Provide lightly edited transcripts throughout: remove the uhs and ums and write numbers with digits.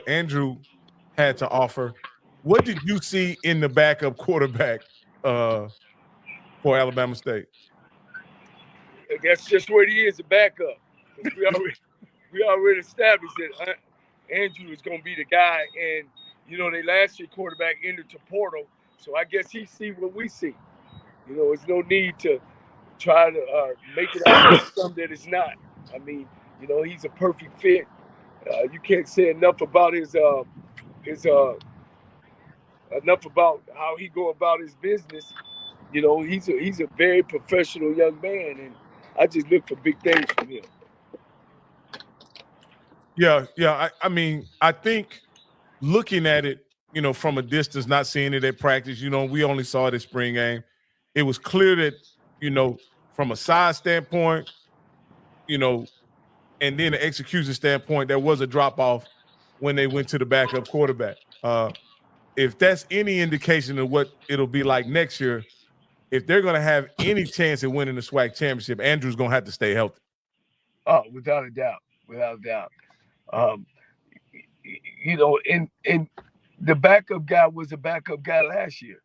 what Andrew had to offer. What did you see in the backup quarterback for Alabama State? That's just what he is, a backup. We already established that Andrew is going to be the guy, and they last year quarterback entered to portal, so I guess he see what we see. There's no need to try to make it out something that it's not. I mean, he's a perfect fit. You can't say enough about his enough about how he go about his business. He's a very professional young man, and I just look for big things from him. Yeah. I mean, I think looking at it, from a distance, not seeing it at practice, we only saw it at spring game. It was clear that, from a size standpoint, and then an execution standpoint, there was a drop off when they went to the backup quarterback. If that's any indication of what it'll be like next year, if they're going to have any chance at winning the SWAC championship, Andrew's going to have to stay healthy. Oh, without a doubt. And the backup guy was a backup guy last year.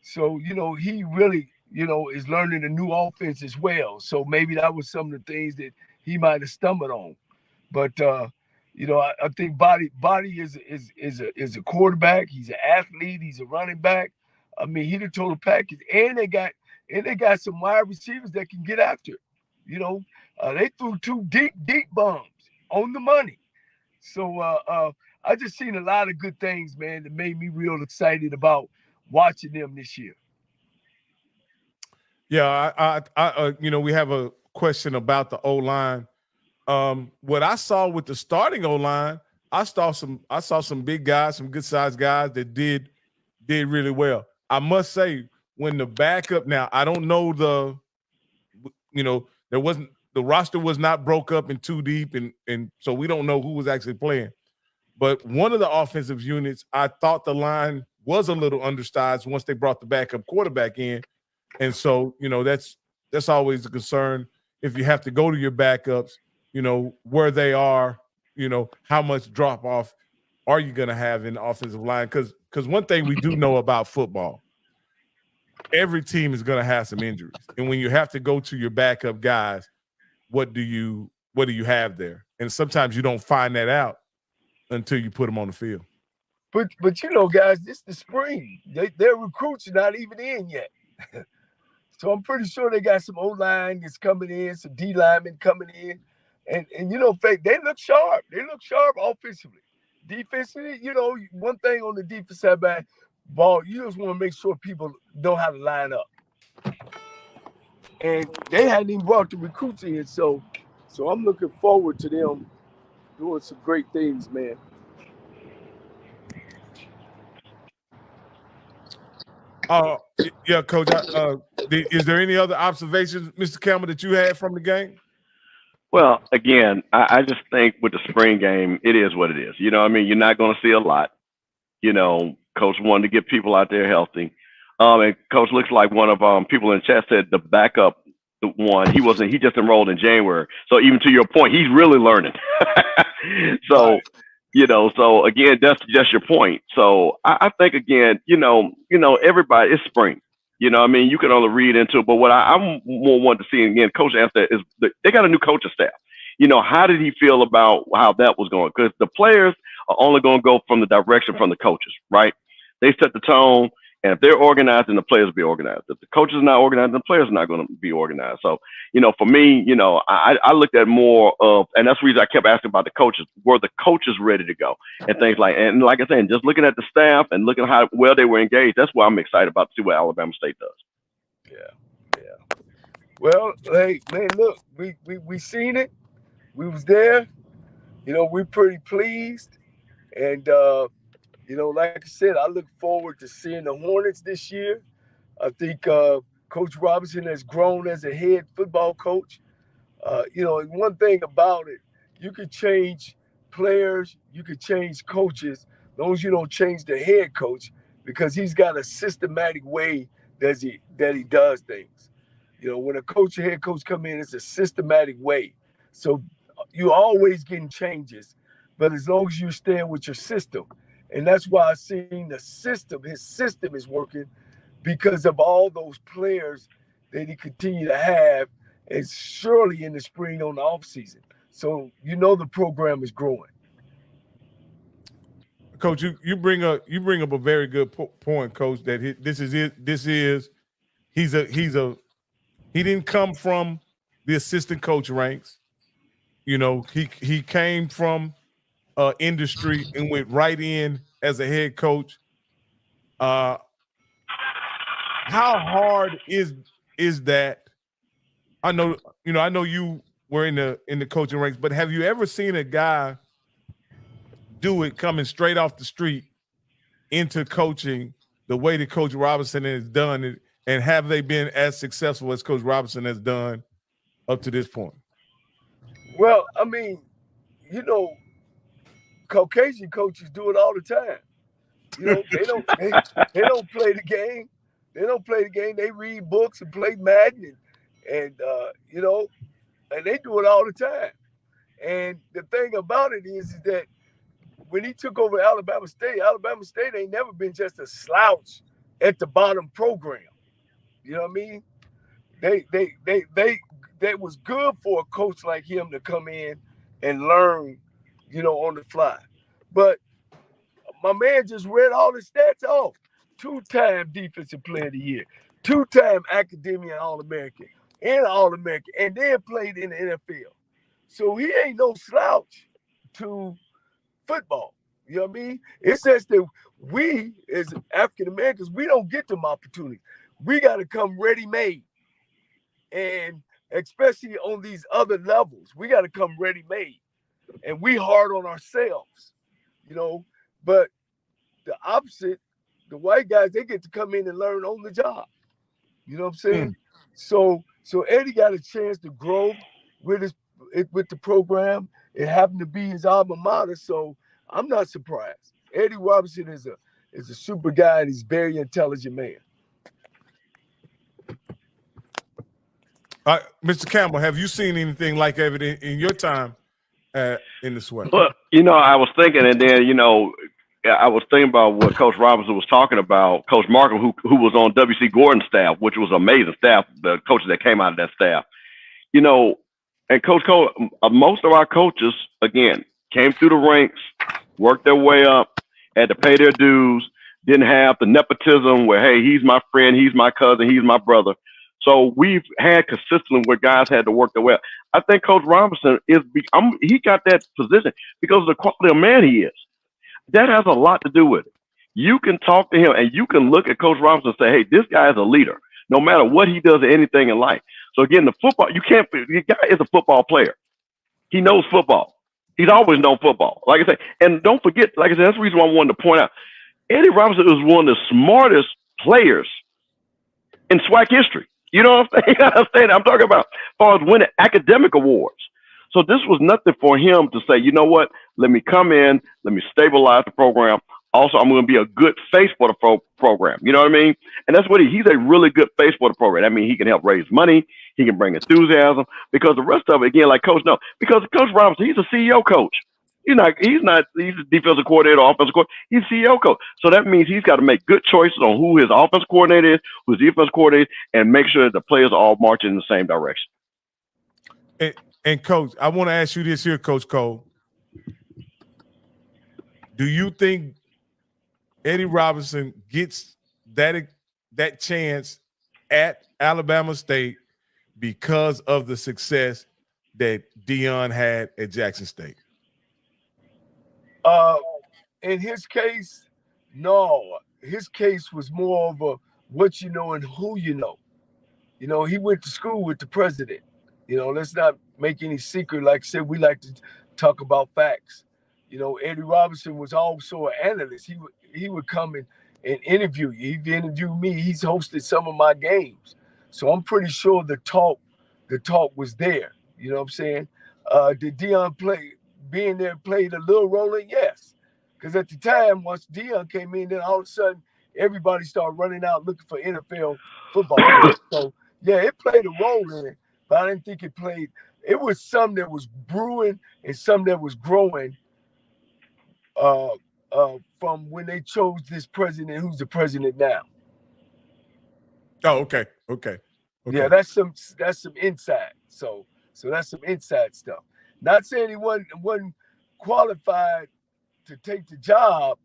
So, he really, is learning a new offense as well. So maybe that was some of the things that he might have stumbled on. But, I think Body is a quarterback. He's an athlete. He's a running back. I mean, he the total package. And they got some wide receivers that can get after it. They threw 2 deep bombs on the money. So I just seen a lot of good things, man, that made me real excited about watching them this year. Yeah, I we have a question about the O-line. What I saw with the starting O-line, I saw some big guys, some good sized guys that did really well. I must say, when the backup, now I don't know the roster was not broke up in 2 deep, and so we don't know who was actually playing. But one of the offensive units, I thought the line was a little undersized once they brought the backup quarterback in. And so, that's always a concern if you have to go to your backups, where they are, how much drop off are you going to have in the offensive line? Because one thing we do know about football, every team is going to have some injuries. And when you have to go to your backup guys, what do you have there? And sometimes you don't find that out until you put them on the field. But guys, this is the spring. Their recruits are not even in yet. So I'm pretty sure they got some O-line that's coming in, some D linemen coming in. And they look sharp. They look sharp offensively. Defensively, one thing on the defensive side ball, you just want to make sure people know how to line up. And they hadn't even brought the recruits in, so I'm looking forward to them doing some great things, man. Yeah, Coach. Is there any other observations, Mr. Campbell, that you had from the game? Well, again, I just think with the spring game, it is what it is. You're not going to see a lot. Coach wanted to get people out there healthy. And Coach looks like one of people in the chat said the backup one. He just enrolled in January. So even to your point, he's really learning. So, so again, that's just your point. So I think again, everybody, it's spring. You can only read into it. But what I'm more wanting to see, and again, Coach asked that, is they got a new coaching staff. How did he feel about how that was going? Because the players are only going to go from the direction from the coaches, right? They set the tone, and if they're organized, then the players will be organized. If the coaches are not organized, then the players are not going to be organized. So, for me, I looked at more of, and that's the reason I kept asking about the coaches. Were the coaches ready to go? And things and like I said, just looking at the staff and looking at how well they were engaged, that's why I'm excited about to see what Alabama State does. Yeah. Well, hey, man, look, we seen it. We was there. We're pretty pleased. And, like I said, I look forward to seeing the Hornets this year. I think Coach Robinson has grown as a head football coach. And one thing about it, you could change players, you could change coaches, as long as you don't change the head coach, because he's got a systematic way that he does things. When a coach or head coach come in, it's a systematic way. So you're always getting changes. but as long as you stand with your system. And that's why I seen the system, his system is working because of all those players that he continue to have, and surely in the spring on the off season. So the program is growing. Coach, you bring up a very good point, Coach. That he didn't come from the assistant coach ranks. He came from industry and went right in as a head coach. How hard is that? I know you were in the coaching ranks, but have you ever seen a guy do it coming straight off the street into coaching the way that Coach Robinson has done it, and have they been as successful as Coach Robinson has done up to this point? Well, I mean, Caucasian coaches do it all the time. They don't play the game. They don't play the game. They read books and play Madden, and they do it all the time. And the thing about it is that when he took over Alabama State ain't never been just a slouch at the bottom program. You know what I mean? That was good for a coach like him to come in and learn, on the fly. But my man just read all the stats off. 2-time Defensive Player of the Year, 2-time Academia All-American, and All-American, and then played in the NFL. So he ain't no slouch to football. You know what I mean? It's just that we, as African Americans, we don't get them opportunities. We got to come ready-made. And especially on these other levels, we got to come ready-made. And we hard on ourselves, But the opposite, the white guys, they get to come in and learn on the job. You know what I'm saying? So Eddie got a chance to grow with the program. It happened to be his alma mater, so I'm not surprised. Eddie Robinson is a super guy, and he's a very intelligent man. Mr. Campbell, have you seen anything like that in your time in the Sweat? Well, I was thinking, and then I was thinking about what Coach Robinson was talking about. Coach Markham, who was on W.C. Gordon's staff, which was an amazing staff, the coaches that came out of that staff. And Coach Cole, most of our coaches, again, came through the ranks, worked their way up, had to pay their dues, didn't have the nepotism where, hey, he's my friend, he's my cousin, he's my brother. So we've had consistently where guys had to work their way up. I think Coach Robinson he got that position because of the quality of man he is. That has a lot to do with it. You can talk to him and you can look at Coach Robinson and say, hey, this guy is a leader, no matter what he does or anything in life. So again, the guy is a football player. He knows football. He's always known football. Like I say, and don't forget, like I said, that's the reason why I wanted to point out, Eddie Robinson is one of the smartest players in SWAC history. You know what I'm saying? I'm talking about as far as winning academic awards. So this was nothing for him to say, you know what, let me come in, let me stabilize the program. Also, I'm going to be a good face for the program. You know what I mean? And that's what he's a really good face for the program. I mean, he can help raise money. He can bring enthusiasm because the rest of it, again, like Coach, no, because Coach Robinson, he's a CEO coach. He's a defensive coordinator, offensive coordinator. He's a CEO coach. So that means he's got to make good choices on who his offensive coordinator is, who his defensive coordinator is, and make sure that the players are all marching in the same direction. And Coach, I want to ask you this here, Coach Cole. Do you think Eddie Robinson gets that chance at Alabama State because of the success that Deion had at Jackson State? In his case, no. His case was more of a what you know and who you know. He went to school with the president. Let's not make any secret. Like I said, we like to talk about facts. Eddie Robinson was also an analyst. He would come and interview you. He'd interview me. He's hosted some of my games. So I'm pretty sure the talk was there. You know what I'm saying? Did Deion being there played a little role in? Yes. Because at the time, once Deion came in, then all of a sudden, everybody started running out looking for NFL football. So, yeah, it played a role in it, but I didn't think it was some that was brewing and some that was growing from when they chose this president, who's the president now. Oh, okay. Yeah, that's some inside. So that's some inside stuff. Not saying he wasn't qualified to take the job,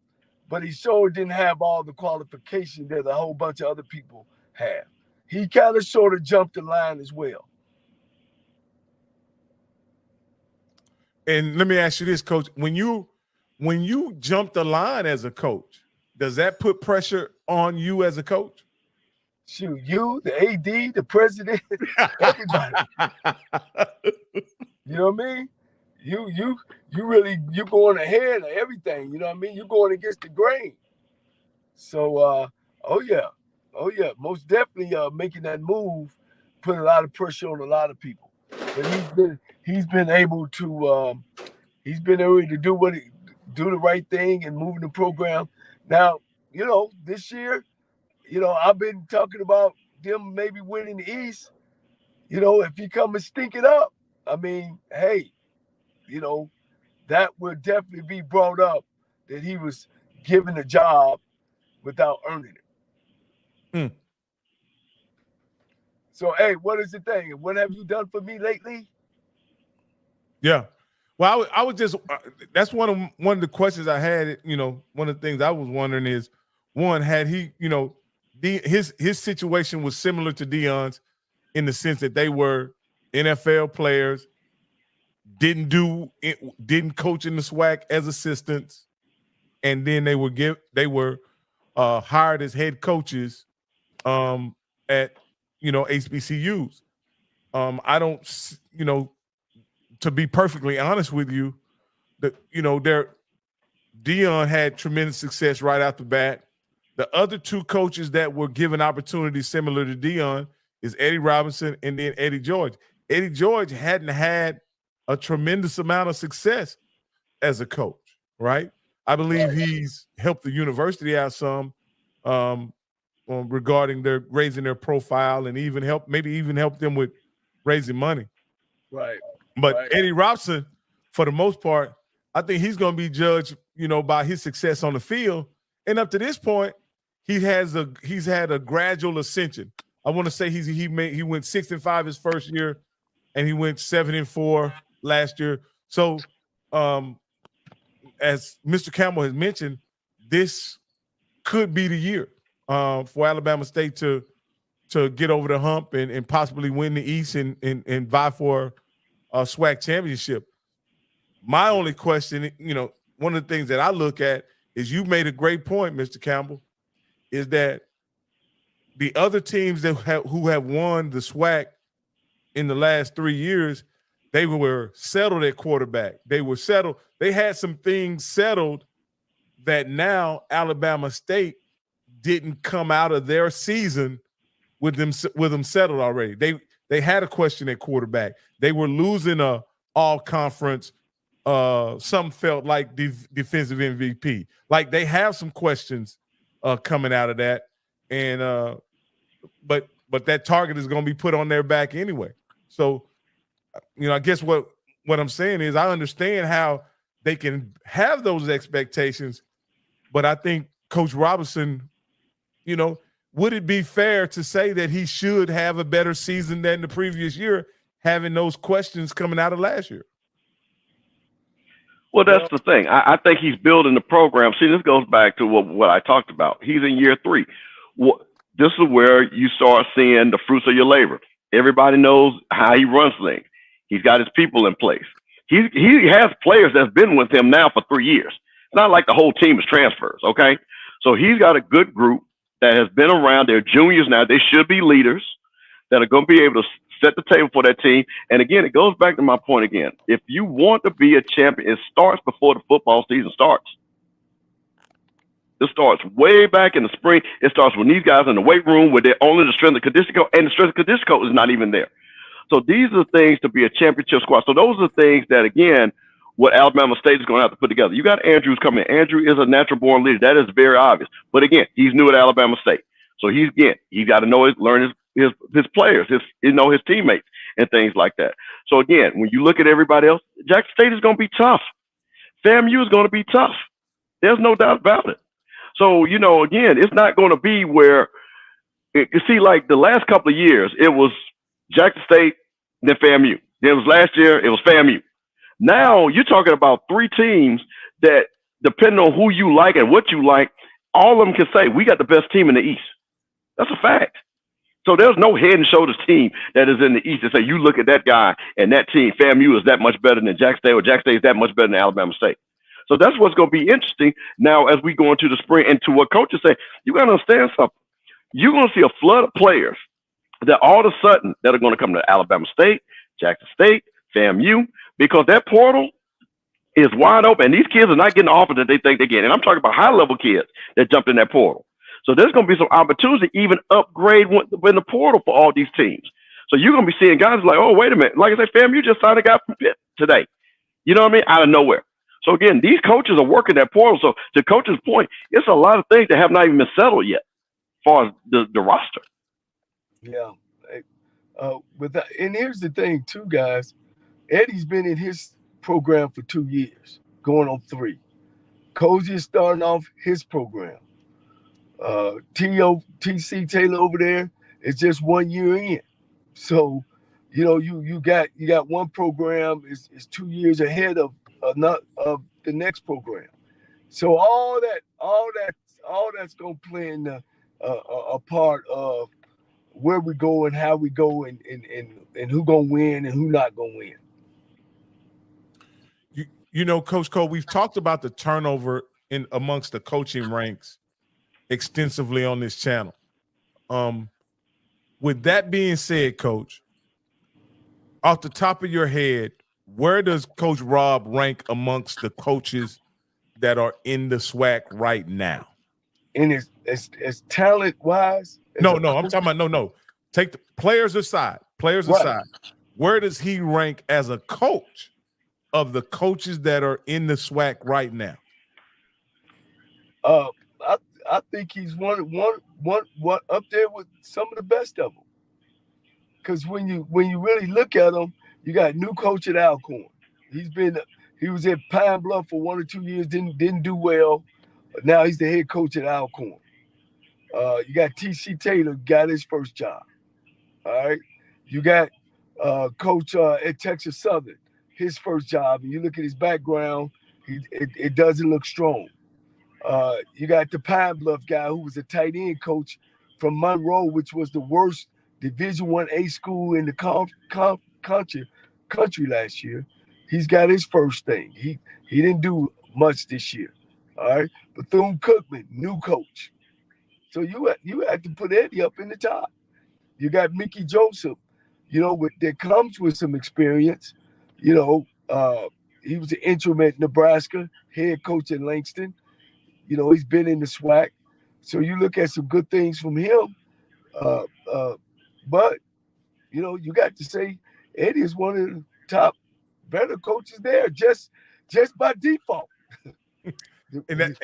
but he sure didn't have all the qualifications that a whole bunch of other people have. He kind of sort of jumped the line as well. And let me ask you this, Coach: when you jump the line as a coach, does that put pressure on you as a coach? Shoot, you, the AD, the president, everybody. You know what I mean? You really going ahead of everything. You know what I mean? You're going against the grain. So, oh yeah, most definitely making that move put a lot of pressure on a lot of people. But he's been able to do the right thing and moving the program. Now, this year, I've been talking about them maybe winning the East. If he come and stink it up, I mean, hey, that would definitely be brought up that he was given a job without earning it. So, hey, what is the thing? What have you done for me lately? Yeah. Well, I was just that's one of the questions I had. One of the things I was wondering is, one, had he, his situation was similar to Deion's in the sense that they were NFL players, didn't coach in the SWAC as assistants, and then they were hired as head coaches at HBCUs. I don't, to be perfectly honest with you, Deion had tremendous success right out the bat. The other two coaches that were given opportunities similar to Deion is Eddie Robinson and then Eddie George. Eddie George hadn't had a tremendous amount of success as a coach, right? I believe he's helped the university out some regarding their raising their profile and even help them with raising money. Right. But right. Eddie Robinson, for the most part, I think he's going to be judged, by his success on the field. And up to this point, he's had a gradual ascension. I want to say he went 6-5 his first year, and he went 7-4 last year. So, as Mr. Campbell has mentioned, this could be the year for Alabama State to get over the hump and possibly win the East and vie for a SWAC championship. My only question, one of the things that I look at is, you made a great point, Mr. Campbell, is that the other teams who have won the SWAC in the last 3 years, they were settled at quarterback. They were settled. They had some things settled that now Alabama State didn't come out of their season with them settled already. They had a question at quarterback. They were losing a all-conference. Some felt like defensive MVP. Like, they have some questions coming out of that, and but that target is going to be put on their back anyway. So, I guess what I'm saying is, I understand how they can have those expectations, but I think Coach Robinson, would it be fair to say that he should have a better season than the previous year, having those questions coming out of last year? Well, that's the thing. I think he's building the program. See, this goes back to what I talked about. He's in year 3. This is where you start seeing the fruits of your labor. Everybody knows how he runs things. He's got his people in place. He has players that's been with him now for 3 years. It's not like the whole team is transfers, okay? So he's got a good group that has been around. They're juniors now. They should be leaders that are going to be able to set the table for that team. And again, it goes back to my point again. If you want to be a champion, it starts before the football season starts. It starts way back in the spring. It starts when these guys in the weight room with only the strength and conditioning coach, and the strength and conditioning coach is not even there. So these are things to be a championship squad. So those are things that, again, what Alabama State is going to have to put together. You got Andrews coming in. Andrew is a natural born leader. That is very obvious. But again, he's new at Alabama State. So he's got to learn his players, his teammates and things like that. So again, when you look at everybody else, Jackson State is going to be tough. FAMU is going to be tough. There's no doubt about it. So, again, it's not going to be where you see, like the last couple of years, it was Jackson State, then FAMU. Then it was last year, it was FAMU. Now you're talking about 3 teams that, depending on who you like and what you like, all of them can say, we got the best team in the East. That's a fact. So there's no head and shoulders team that is in the East that say, you look at that guy and that team, FAMU is that much better than Jackson State, or Jackson State is that much better than Alabama State. So that's what's going to be interesting now as we go into the spring. And to what coaches say, you got to understand something. You're going to see a flood of players that all of a sudden that are going to come to Alabama State, Jackson State, FAMU, because that portal is wide open. And these kids are not getting the offer that they think they get. And I'm talking about high-level kids that jumped in that portal. So there's going to be some opportunity to even upgrade in the portal for all these teams. So you're going to be seeing guys like, oh, wait a minute. Like I said, FAMU just signed a guy from Pitt today. You know what I mean? Out of nowhere. So, again, these coaches are working that portal. So, to Coach's point, it's a lot of things that have not even been settled yet as far as the roster. Yeah. And here's the thing, too, guys. Eddie's been in his program for 2 years, going on 3. Cozy is starting off his program. TC Taylor over there is just 1 year in. So, you got one program is 2 years ahead of the next program. So all that's gonna play in a part of where we go and how we go and who gonna win and who not gonna win. Coach Cole, we've talked about the turnover amongst the coaching ranks extensively on this channel. With that being said, Coach, off the top of your head, where does Coach Rob rank amongst the coaches that are in the SWAC right now? And as talent wise? No, I'm talking about no. Take the players aside. Aside. Where does he rank as a coach of the coaches that are in the SWAC right now? I think he's one up there with some of the best of them. Because when you really look at him, you got a new coach at Alcorn. He was at Pine Bluff for 1 or 2 years, didn't do well. But now he's the head coach at Alcorn. You got TC Taylor, got his first job. All right. You got coach at Texas Southern, his first job. And you look at his background, it doesn't look strong. You got the Pine Bluff guy who was a tight end coach from Monroe, which was the worst Division I-A school in the country last year. He's got his first thing. He didn't do much this year. All right. Bethune-Cookman, new coach. So you had to put Eddie up in the top. You got Mickey Joseph, that comes with some experience. He was an interim at Nebraska, head coach at Langston. He's been in the SWAC. So you look at some good things from him. But, you got to say Eddie is one of the top better coaches there just by default. And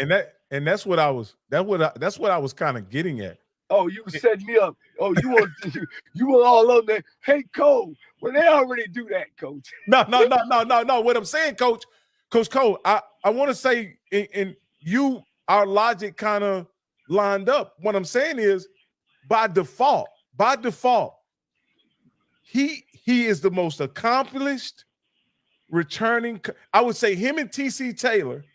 that's what I was kind of getting at. Oh, you were setting me up. Oh, you were all on there. Hey, Cole, well, they already do that, Coach. No. What I'm saying, Coach Cole, I want to say, and our logic kind of lined up. What I'm saying is, by default, he is the most accomplished returning. I would say him and TC Taylor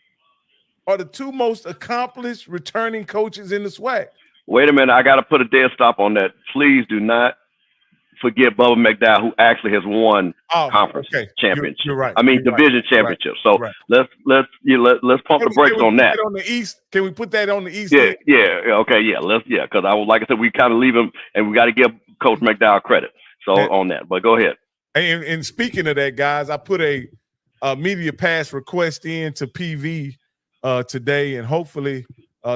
are the 2 most accomplished returning coaches in the SWAC. Wait a minute. I got to put a dead stop on that. Please do not forget Bubba McDowell, who actually has won conference championship. You're right. I mean, division championship. Right. So let's pump the brakes on that. On the East, can we put that on the East? Yeah. Okay. Yeah. Because like I said, we kind of leave him, and we got to give Coach McDowell credit. So on that, but go ahead. And speaking of that, guys, I put a media pass request in to PV today, and hopefully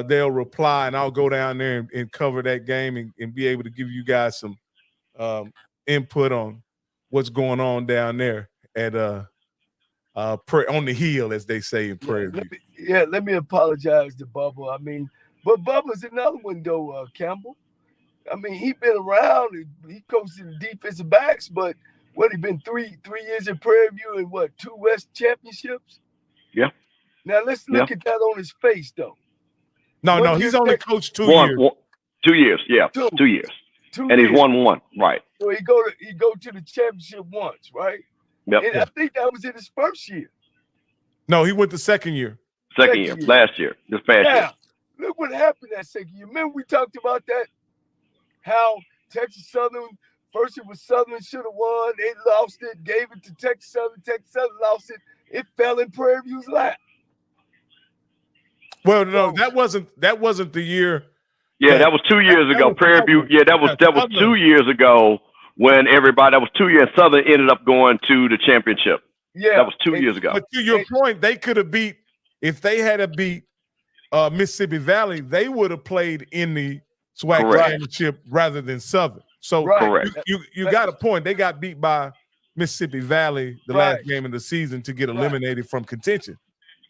they'll reply, and I'll go down there and cover that game and be able to give you guys some input on what's going on down there at on the hill, as they say in Prairie View. Let me apologize to Bubba. I mean, but Bubba's another one though, Campbell. I mean, he's been around. He coached the defensive backs, but he been 3 years in Prairie View and 2 West championships? Yeah. Now let's look at that on his face, though. No, he's only coached 2 years. 2 years, yeah, 2 years. And he's won one, right? So he go to the championship once, right? Yep. And I think that was in his first year. No, he went the second year. Second year, last year, this past year. Look what happened that second year. Remember we talked about that? How Texas Southern, first it was Southern should have won. They lost it, gave it to Texas Southern. Texas Southern lost it. It fell in Prairie View's lap. Well, no, that wasn't the year. Yeah, that was 2 years ago. Prairie View. Yeah, that was 2 years ago when that was 2 years. Southern ended up going to the championship. Yeah, that was 2 years ago. But to your point, they could have beat, if they had beat Mississippi Valley, they would have played in the SWAC championship rather than Southern. So you got a point. They got beat by Mississippi Valley the last game of the season to get eliminated from contention.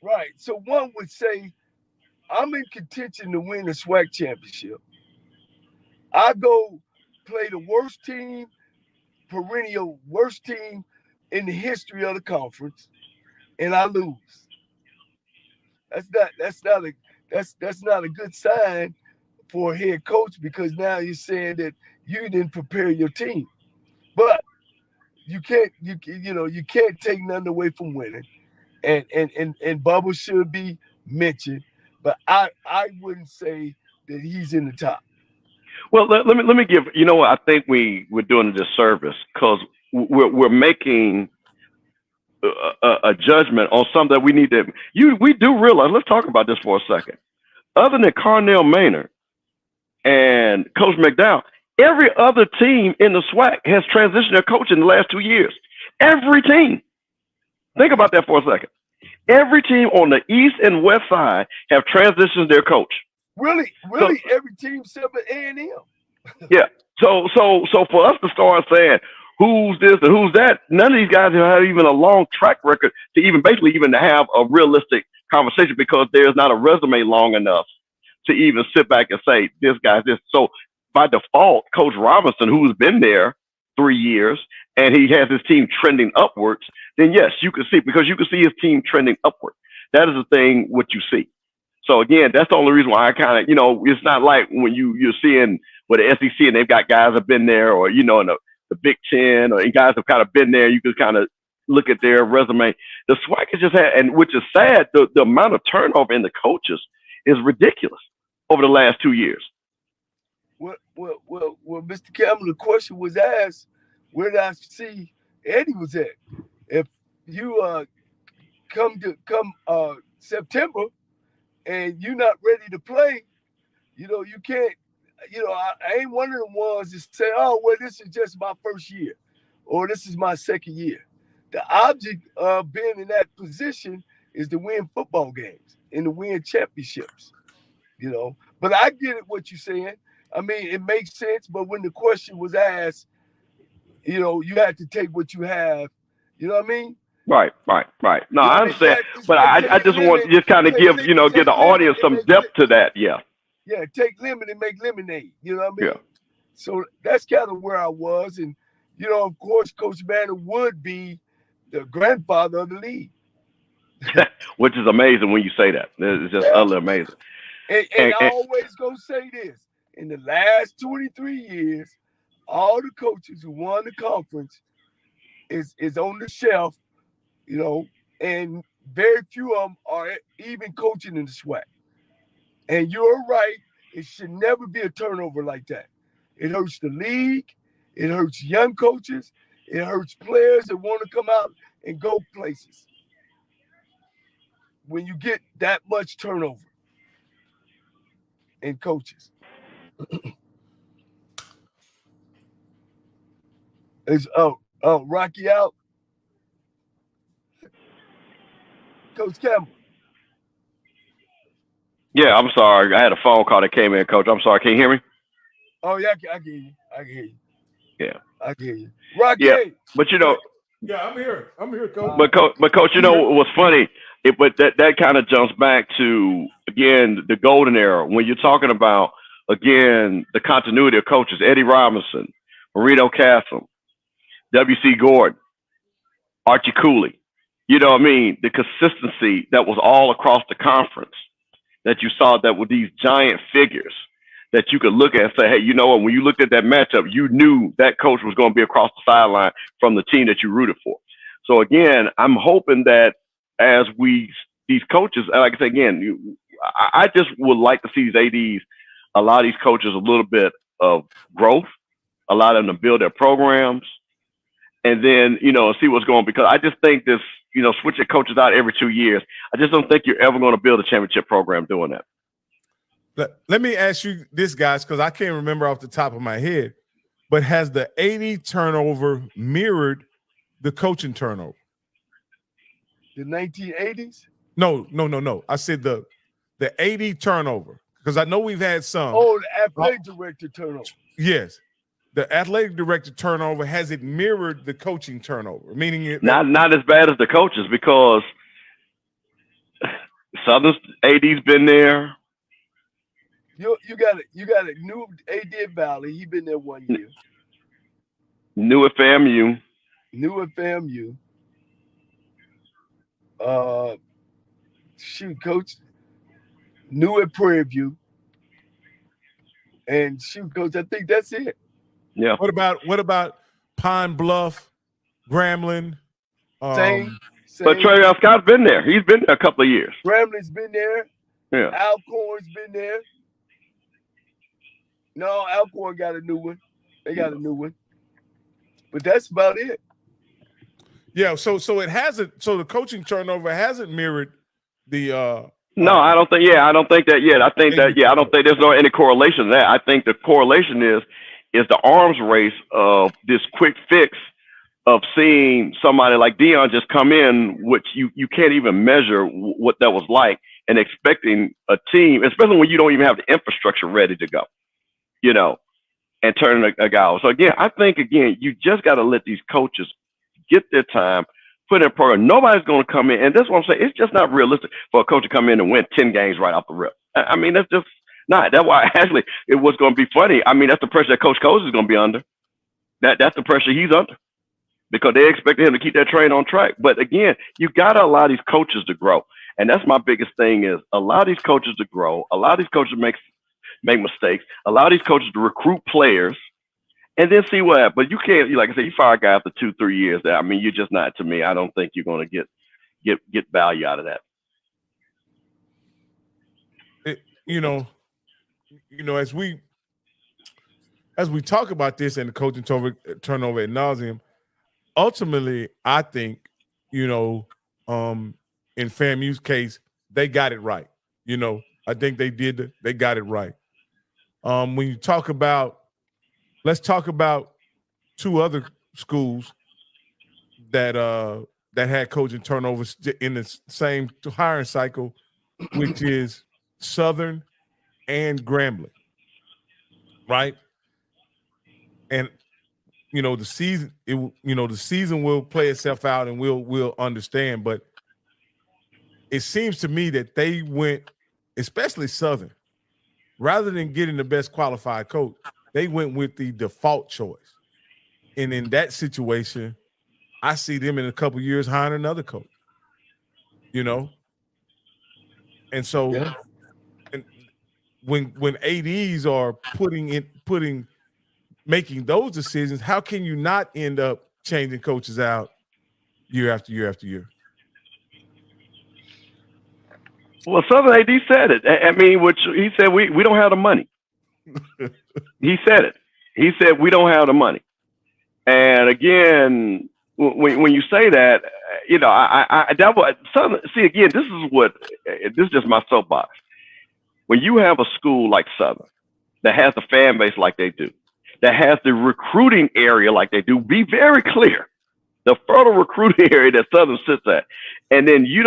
Right. So one would say, I'm in contention to win the SWAC championship. I go play the worst team, perennial worst team in the history of the conference, and I lose. That's not a good sign for a head coach, because now you're saying that you didn't prepare your team. But you can't take nothing away from winning. And Bubba should be mentioned, but I wouldn't say that he's in the top. Well, let me give, I think we're doing a disservice because we're making a judgment on something that we need to. We do realize. Let's talk about this for a second. Other than Carnell Maynard and Coach McDowell, every other team in the SWAC has transitioned their coach in the last 2 years. Every team. Think about that for a second. Every team on the east and west side have transitioned their coach. Really, so, every team except A&M. Yeah. So for us to start saying who's this and who's that, none of these guys have even a long track record to even have a realistic conversation, because there's not a resume long enough to even sit back and say this guy's this. So by default, Coach Robinson, who's been there 3 years and he has his team trending upwards, then yes, you can see, because you can see his team trending upward. That is the thing, what you see. So again, that's the only reason why I kind of, it's not like when you're seeing with the SEC and they've got guys that have been there, or, in the Big Ten, or guys have kind of been there, you can kind of look at their resume. The SWAC has just had, and which is sad, the amount of turnover in the coaches is ridiculous over the last 2 years. Well, Mr. Campbell, the question was asked, where did I see Eddie was at? If you come September and you're not ready to play, you can't, I ain't one of the ones that say, oh, well, this is just my first year, or this is my second year. The object of being in that position is to win football games and to win championships, But I get it, what you're saying. I mean, it makes sense, but when the question was asked, you had to take what you have. You know what I mean? Right. No, I understand, but I just want to just kind of give the audience some depth to that. Yeah. Yeah, take lemon and make lemonade. You know what I mean? Yeah. So that's kind of where I was, and of course, Coach Banner would be the grandfather of the league. Which is amazing when you say that. It's just utterly amazing. And I always gonna say this: in the last 23 years, all the coaches who won the conference is on the shelf, and very few of them are even coaching in the SWAC. And you're right, it should never be a turnover like that. It hurts the league, it hurts young coaches, it hurts players that want to come out and go places. When you get that much turnover in coaches. Is Rocky out? Coach Campbell. Yeah, I'm sorry. I had a phone call that came in, Coach. I'm sorry. Can you hear me? Oh, yeah, I can hear you. Yeah. I can hear you. Rocky. Yeah, but Yeah, I'm here, Coach. But Coach, what's funny? But that kind of jumps back to, again, the golden era. When you're talking about, again, the continuity of coaches, Eddie Robinson, Marino Castle, W.C. Gordon, Archie Cooley, You know what I mean? The consistency that was all across the conference that you saw, that with these giant figures that you could look at and say, hey, you know what? When you looked at that matchup, you knew that coach was going to be across the sideline from the team that you rooted for. So again, I'm hoping that as these coaches, like I say again, I just would like to see these ADs allow these coaches a little bit of growth, allow them to build their programs, and then, see what's going on. Because I just think this, switching coaches out every 2 years, I just don't think you're ever going to build a championship program doing that. Let me ask you this, guys, because I can't remember off the top of my head, but has the AD turnover mirrored the coaching turnover? The 1980s? No. I said the AD turnover, because I know we've had some. Oh, the athletic director turnover. Yes. The athletic director turnover, has it mirrored the coaching turnover? Meaning it not as bad as the coaches, because Southern's AD's been there. You got a new AD at Valley. He been there 1 year. New at FAMU. Coach. New at Prairie View. And coach, I think that's it. Yeah. What about Pine Bluff, Grambling? Same. But Travion Scott's been there. He's been there a couple of years. Grambling's been there. Yeah. Alcorn's been there. No, Alcorn got a new one. They got a new one. But that's about it. Yeah, so it hasn't. So the coaching turnover hasn't mirrored the. No, I don't think. Yeah, I don't think that yet. I think that. Yeah, I don't think there's any correlation to that. I think the correlation is the arms race of this quick fix of seeing somebody like Dion just come in, which you can't even measure what that was like, and expecting a team, especially when you don't even have the infrastructure ready to go, and turning a guy off. So again, I think you just got to let these coaches get their time, put in a program. Nobody's going to come in, and that's what I'm saying. It's just not realistic for a coach to come in and win 10 games right off the rip. I mean, that's just not. That's why actually it was going to be funny. I mean, that's the pressure that Coach Coles is going to be under. That's the pressure he's under, because they expected him to keep that train on track. But again, you got to allow these coaches to grow, and that's my biggest thing: is allow these coaches to grow, allow these coaches to make mistakes, allow these coaches to recruit players, and then see what happens. But you can't, like I said, you fire a guy after 2-3 years. I mean, you're just not. To me, I don't think you're going to get value out of that. As we talk about this and the coaching turnover ad nauseum, ultimately, I think, in FAMU's case, they got it right. I think they got it right. When you talk about, let's talk about two other schools that had coaching turnovers in the same hiring cycle, which is Southern and Grambling, right? And the season will play itself out, and we'll understand. But it seems to me that they went, especially Southern, rather than getting the best qualified coach, they went with the default choice. And in that situation, I see them in a couple of years hiring another coach. And so, yeah. And when ADs are making those decisions, how can you not end up changing coaches out year after year after year? Well, Southern AD said it. I mean, which he said, we don't have the money. He said it. He said, we don't have the money. And again, when you say that, Southern, see, again, this is just my soapbox. When you have a school like Southern that has the fan base like they do, that has the recruiting area like they do, be very clear. The fertile recruiting area that Southern sits at, and then you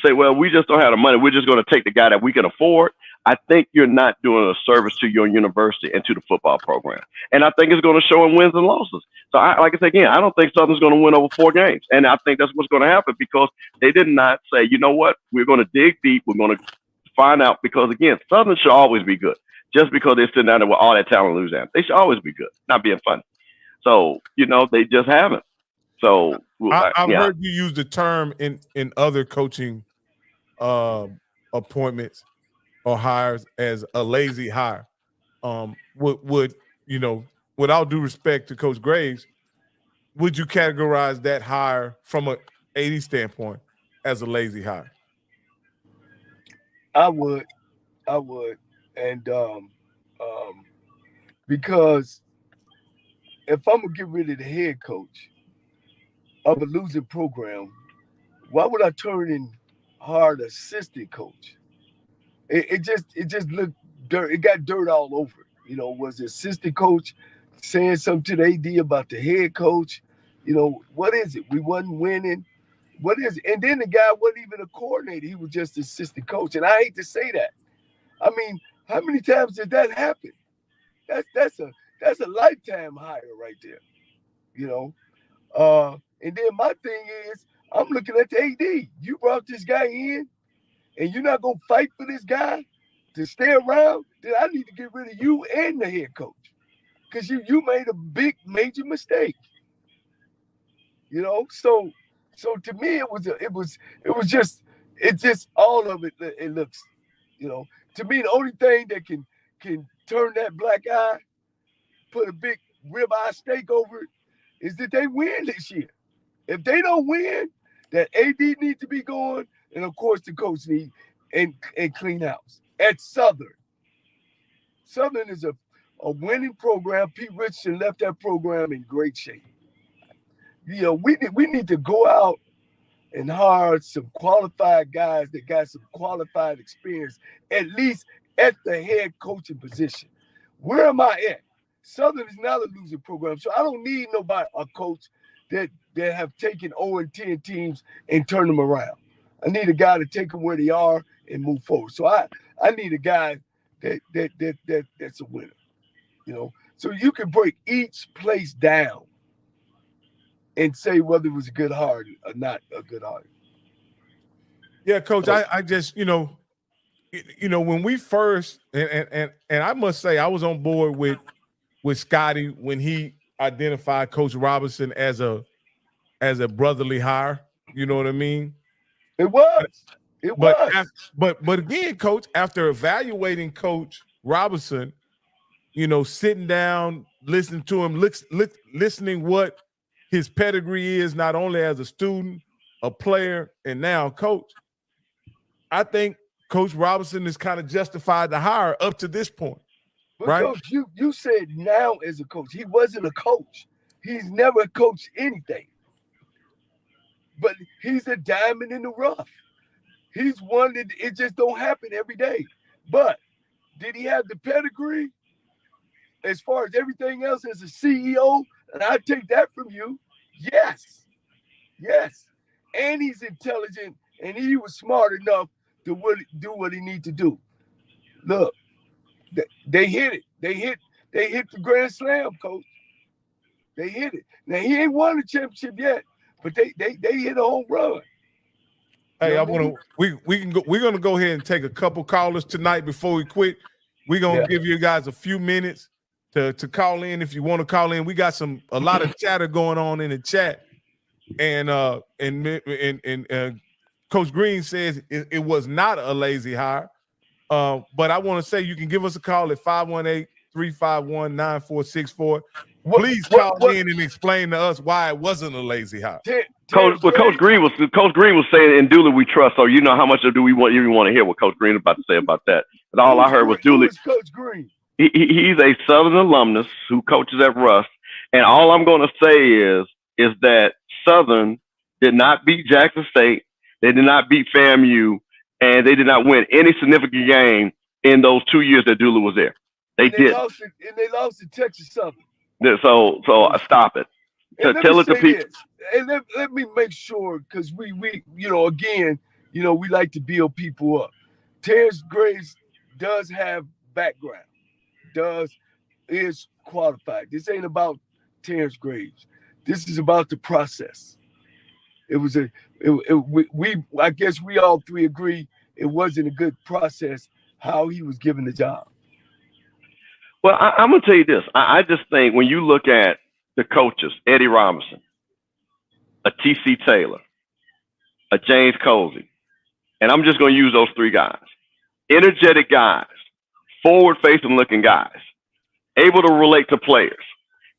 say, well, we just don't have the money. We're just going to take the guy that we can afford. I think you're not doing a service to your university and to the football program. And I think it's going to show in wins and losses. So like I said, again, I don't think Southern's going to win over 4 games. And I think that's what's going to happen, because they did not say, you know what, we're going to dig deep. We're going to find out, because again, Southern should always be good. Just because they're sitting down there with all that talent in Louisiana, they should always be good, not being funny. So, they just haven't. So I've yeah. heard you use the term in other coaching appointments or hires as a lazy hire. Would you know? With all due respect to Coach Graves, would you categorize that hire from a AD standpoint as a lazy hire? I would, and because if I'm gonna get rid of the head coach of a losing program, why would I turn in hard assistant coach? It just looked dirt. It got dirt all over it. Was the assistant coach saying something to the AD about the head coach? What is it? We wasn't winning. What is it? And then the guy wasn't even a coordinator. He was just assistant coach. And I hate to say that. I mean, how many times did that happen? That's a lifetime hire right there. You know. And then my thing is, I'm looking at the AD. You brought this guy in, and you're not gonna fight for this guy to stay around. Then I need to get rid of you and the head coach, because you made a big major mistake. So to me it was just all of it. It looks, to me, the only thing that can turn that black eye, put a big ribeye steak over it, is that they win this year. If they don't win, that AD needs to be going, and of course the coach need and clean house. At Southern is a winning program. Pete Richardson left that program in great shape. We need to go out and hire some qualified guys that got some qualified experience, at least at the head coaching position. Where am I at? Southern is not a losing program, so I don't need a coach that have taken 0-10 teams and turn them around. I need a guy to take them where they are and move forward. So I need a guy that's a winner. So you can break each place down and say whether it was a good hire or not a good hire. Yeah, Coach. I just when we first and I must say I was on board with Scotty when he identified Coach Robinson as a brotherly hire. You know what I mean? It was. But again, Coach, after evaluating Coach Robinson, sitting down, listening to him, listening what his pedigree is, not only as a student, a player, and now coach, I think Coach Robinson has kind of justified the hire up to this point. But right? Coach, you said now as a coach. He wasn't a coach. He's never coached anything. But he's a diamond in the rough. He's one that it just don't happen every day. But did he have the pedigree as far as everything else as a CEO? And I take that from you. Yes. And he's intelligent, and he was smart enough to do what he needs to do. Look, they hit it. They hit the grand slam, Coach. They hit it. Now he ain't won the championship yet, but they hit a home run. Hey, we're gonna go ahead and take a couple callers tonight before we quit. We're gonna give you guys a few minutes to call in if you want to call in. We got a lot of chatter going on in the chat, and Coach Green says it was not a lazy hire. But I want to say you can give us a call at 518-351-9464. Please call in and explain to us why it wasn't a lazy hire. Coach Green was saying, in Dooley we trust. So how much do we even want to hear what Coach Green is about to say about that? But all I heard was Dooley. Coach Green. He's a Southern alumnus who coaches at Rust, and all I'm going to say is that Southern did not beat Jackson State. They did not beat FAMU, and they did not win any significant game in those 2 years that Dooley was there. They lost to Texas Southern. So stop it. Tell it to people. And let me make sure, because we again, we like to build people up. Terrence Graves does have background, is qualified. This ain't about Terrence Graves. This is about the process. I guess we all three agree it wasn't a good process how he was given the job. Well, I'm going to tell you this. I just think when you look at the coaches, Eddie Robinson, a T.C. Taylor, a James Colsey, and I'm just going to use those three guys. Energetic guys, forward-facing looking guys, able to relate to players.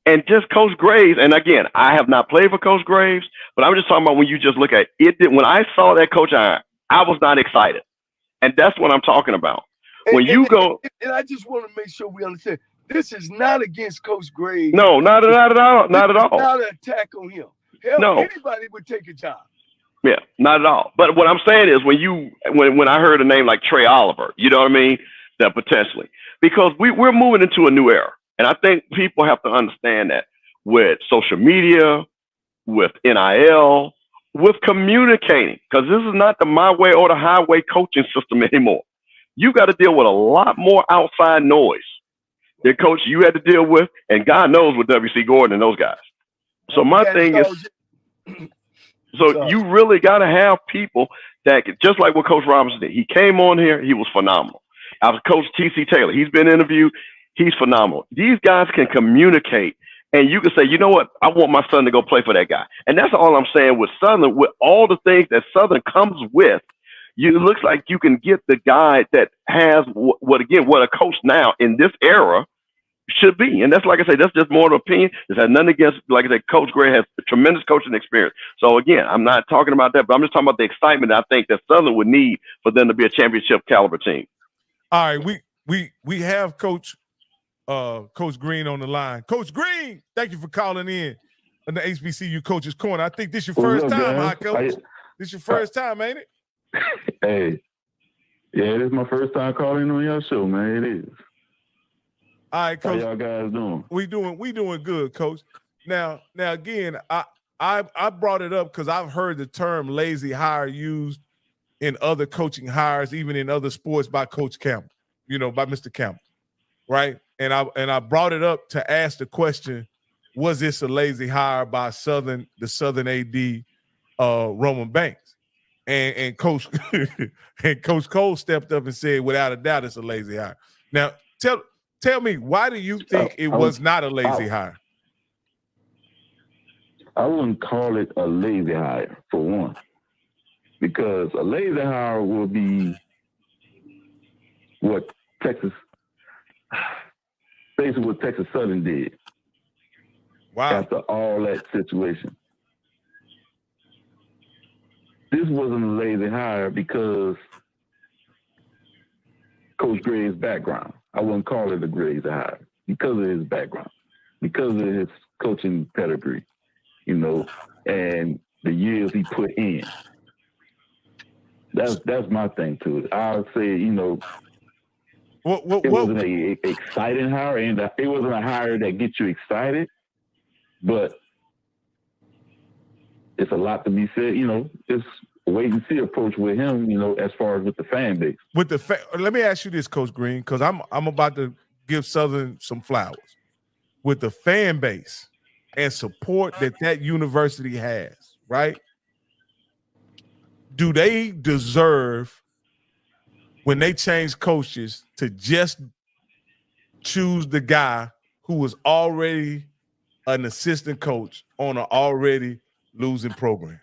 And just Coach Graves, and again, I have not played for Coach Graves, but I'm just talking about when you just look at it. When I saw that coach iron, I was not excited. And that's what I'm talking about. When you go. And I just want to make sure we understand, this is not against Coach Graves. No, not at all. Not at all. Not an attack on him. Hell, no. Anybody would take a job. Yeah, not at all. But what I'm saying is when I heard a name like Trey Oliver, you know what I mean? That potentially. Because we're moving into a new era. And I think people have to understand that with social media, with NIL, with communicating, because this is not the my way or the highway coaching system anymore. You got to deal with a lot more outside noise that coach you had to deal with, and God knows with W.C. Gordon and those guys. So my thing is, so you really got to have people that, just like what Coach Robinson did. He came on here, he was phenomenal. I was Coach T.C. Taylor. He's been interviewed. He's phenomenal. These guys can communicate, and you can say, you know what? I want my son to go play for that guy. And that's all I'm saying with Southern, with all the things that Southern comes with. It looks like you can get the guy that has what a coach now in this era should be. And that's, like I say, that's just more of an opinion. This has nothing against, like I said, Coach Gray has tremendous coaching experience. So again, I'm not talking about that, but I'm just talking about the excitement I think that Southern would need for them to be a championship caliber team. All right, we have Coach Green on the line. Coach Green, thank you for calling in the HBCU Coaches Corner. I think this your first time, huh, Coach? This your first time, ain't it? Hey, yeah, this is my first time calling on your show, man. It is. All right, Coach. How y'all guys doing? We doing good, Coach. Now again, I brought it up because I've heard the term lazy hire used in other coaching hires, even in other sports by Coach Campbell, by Mr. Campbell, right? And I brought it up to ask the question, was this a lazy hire by the Southern AD, Roman Banks? And Coach and Coach Cole stepped up and said, without a doubt, it's a lazy hire. Now, tell me, why do you think it was not a lazy hire? I wouldn't call it a lazy hire, for one, because a lazy hire will be what Texas Southern did. Wow. After all that situation. This wasn't a lazy hire because Coach Gray's background. I wouldn't call it a lazy hire because of his background, because of his coaching pedigree, and the years he put in. That's my thing to it. I would say, it wasn't an exciting hire, and it wasn't a hire that gets you excited, but it's a lot to be said. It's a wait and see approach with him, as far as with the fan base. Let me ask you this, Coach Green, because I'm about to give Southern some flowers. With the fan base and support that university has, right? Do they deserve, when they change coaches, to just choose the guy who was already an assistant coach on an already losing program?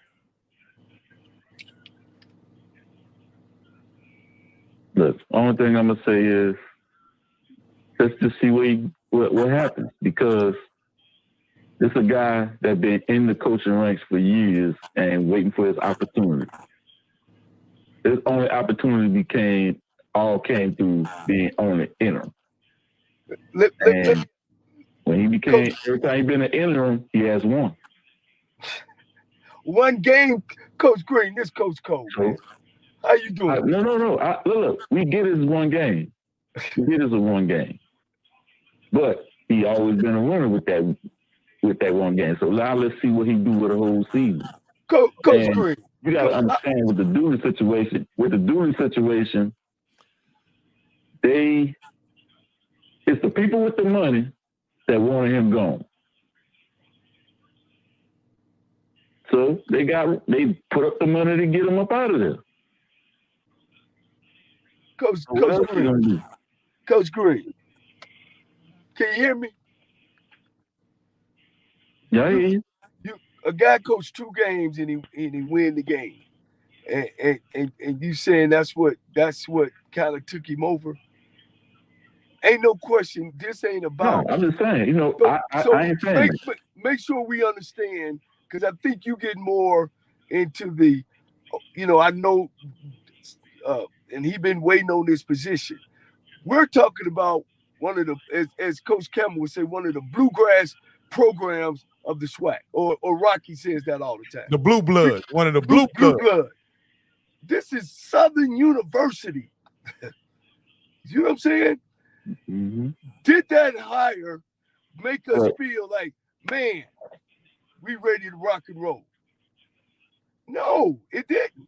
Look, only thing I'm gonna say is let's just see what happens, because this is a guy that been in the coaching ranks for years and waiting for his opportunity. His only opportunity came through being on the interim. When he became, every time he been an interim, he has won. One game, Coach Green. This Coach Cole, man. How you doing? No. Look, we get it as one game. But he always been a winner with that one game. So now let's see what he do with the whole season. Coach Green. You got to understand with the Dooley situation. It's the people with the money that wanted him gone. So they put up the money to get him up out of there. Coach Green. Can you hear me? Yeah, I hear you. a guy coached 2 games and he win the game, and you saying that's what kind of took him over? Ain't no question. This ain't about. No, I'm just saying. You know, I ain't saying that. Make sure we understand, because I think you get more into the, you know, I know, and he been waiting on this position. We're talking about one of the, as Coach Campbell would say, one of the bluegrass programs of the SWAC, or Rocky says that all the time. The blue blood, one of the blue blood. This is Southern University. You know what I'm saying? Mm-hmm. Did that hire make us feel like, man, we ready to rock and roll? No, it didn't.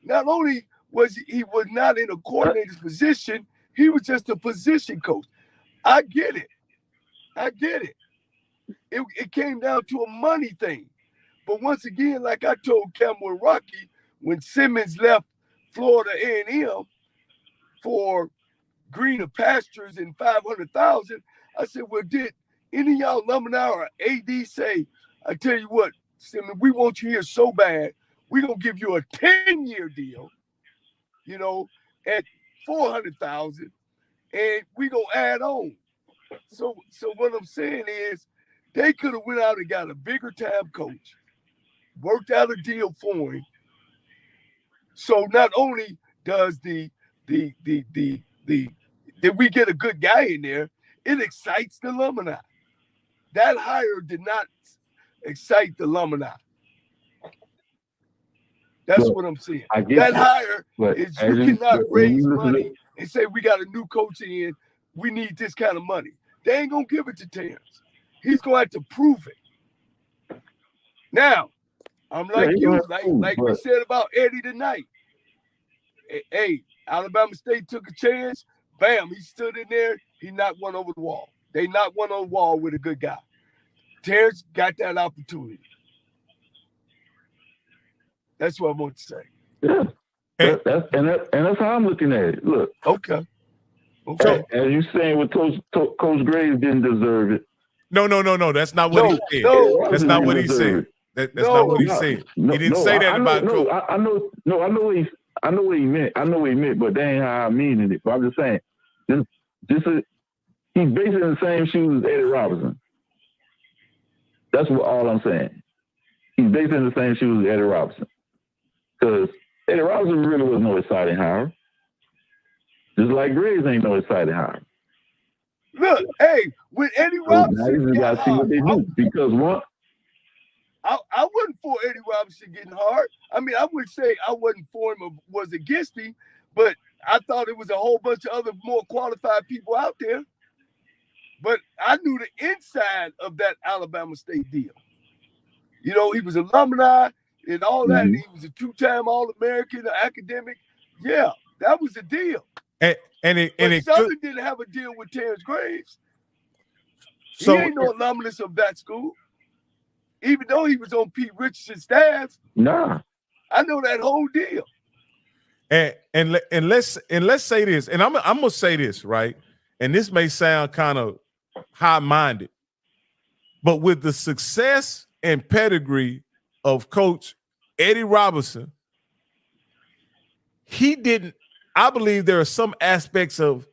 Not only was he was not in a coordinator's position, he was just a position coach. I get it. It came down to a money thing. But once again, like I told Campbell and Rocky, when Simmons left Florida A&M for greener pastures and $500,000, I said, well, did any of y'all alumni or AD say, I tell you what, Simmons, we want you here so bad, we're going to give you a 10-year deal, you know, at $400,000, and we're going to add on. So what I'm saying is, they could have went out and got a bigger time coach, worked out a deal for him. So not only does did we get a good guy in there, it excites the alumni. That hire did not excite the alumni. That's what I'm saying. That hire is you cannot raise money and say we got a new coach in, we need this kind of money. They ain't gonna give it to Terrence. He's gonna have to prove it. Now, I'm like like we said about Eddie tonight. Hey, Alabama State took a chance. Bam, he stood in there. He knocked one over the wall. They knocked one on the wall with a good guy. Terrence got that opportunity. That's what I want to say. Yeah, that's how I'm looking at it. Look. Okay. As you saying, what Coach Graves didn't deserve it. No. That's not what he said. No, that's not what he said. That's not what he said. He didn't say that about Coach. I know what he meant. I know what he meant, but that ain't how I mean it. But I'm just saying, he's basically in the same shoes as Eddie Robinson. That's all I'm saying. He's basically in the same shoes as Eddie Robinson. Because Eddie Robinson really was no exciting hire. Just like Graves ain't no exciting hire. Look, hey, with Eddie Robinson, you gotta see what they do. Because what? I wasn't for Eddie Robinson getting hard. I mean, I would say I wasn't for him or was against him, but I thought it was a whole bunch of other more qualified people out there. But I knew the inside of that Alabama State deal. You know, he was alumni and all that. Mm-hmm. He was a 2-time All-American, academic. Yeah, that was the deal. And Southern didn't have a deal with Terrence Graves. So, he ain't no alumnus of that school. Even though he was on Pete Richardson's staff. Nah. I know that whole deal. And let's say this, and I'm gonna say this, right? And this may sound kind of high-minded, but with the success and pedigree of Coach Eddie Robinson, I believe there are some aspects of